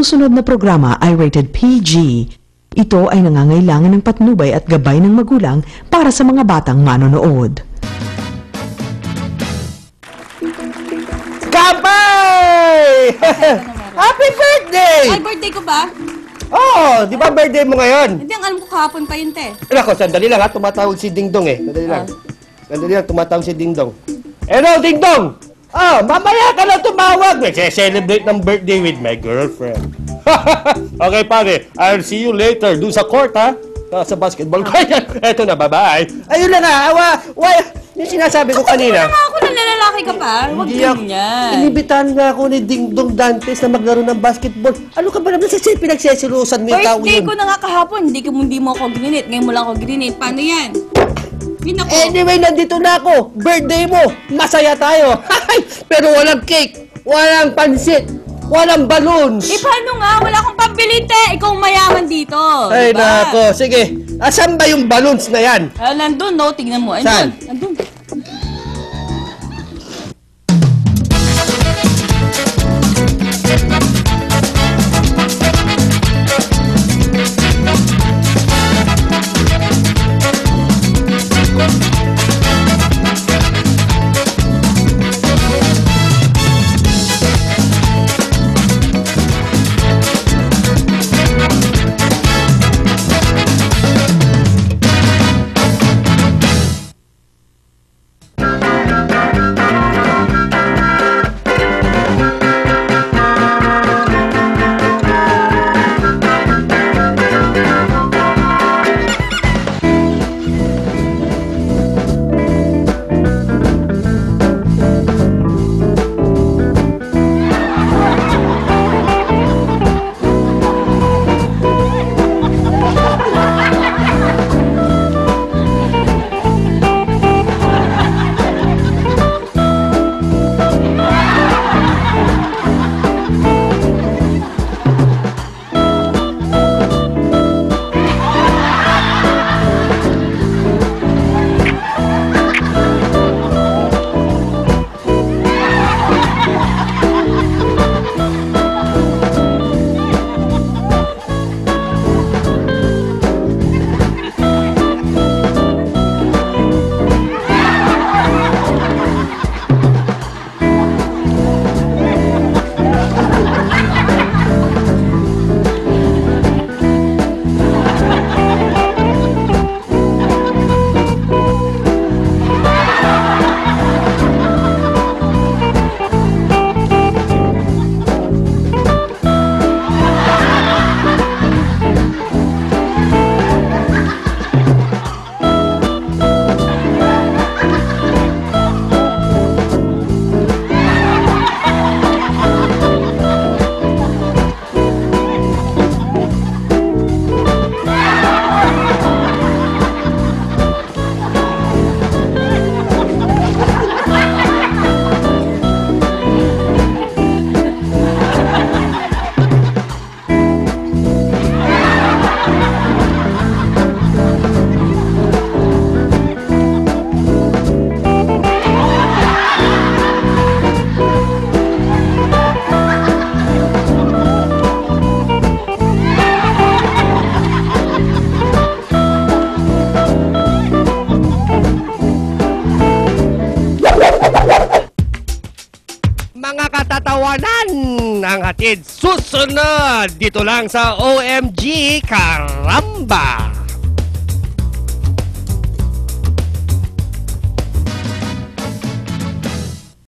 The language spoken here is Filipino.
susunod na programa ay rated PG. Ito ay nangangailangan ng patnubay at gabay ng magulang para sa mga batang manonood. Kapay! Happy birthday! Ay, birthday ko ba? Oh, di ba birthday mo ngayon? Hindi, ang alam ko kahapon pa yun, te. Nako, sandali lang ha, tumatawag si Dingdong eh. Sandali lang. Sandali lang, tumatawag si Dingdong. Hello, Dingdong! Ah, mamaya ka na tumawag. Nagse-celebrate ng birthday with my girlfriend. Okay, pare. I'll see you later. Doon sa court, ha? Sa basketball court. Eto na, bye-bye. Ayun lang ha. Yung sinasabi ko kanina. Ano ako, nalalaki ka pa? Huwag ganyan. Inibitahan nga ako ni Dingdong Dantes na maglaro ng basketball. Ano ka ba naman sa pinagsesilusan mo yung tao Birthday yun? ko na nga kahapon. Hindi mo ako gininit. Ngayon mo lang ako gininit. Paano yan? Yun ako. Anyway, nandito na ako. Birthday mo. Masaya tayo. Pero walang cake. Walang pansit. Walang balloons. Eh, paano nga? Wala akong pambili, te. Ikaw mayaman dito. Ay, diba? nako. Sige. Asan ba yung balloons na yan? Nandun, no? Tignan mo. Saan? Nandun. Mga katatawanan ang hatid susunod dito lang sa OMG Karamba.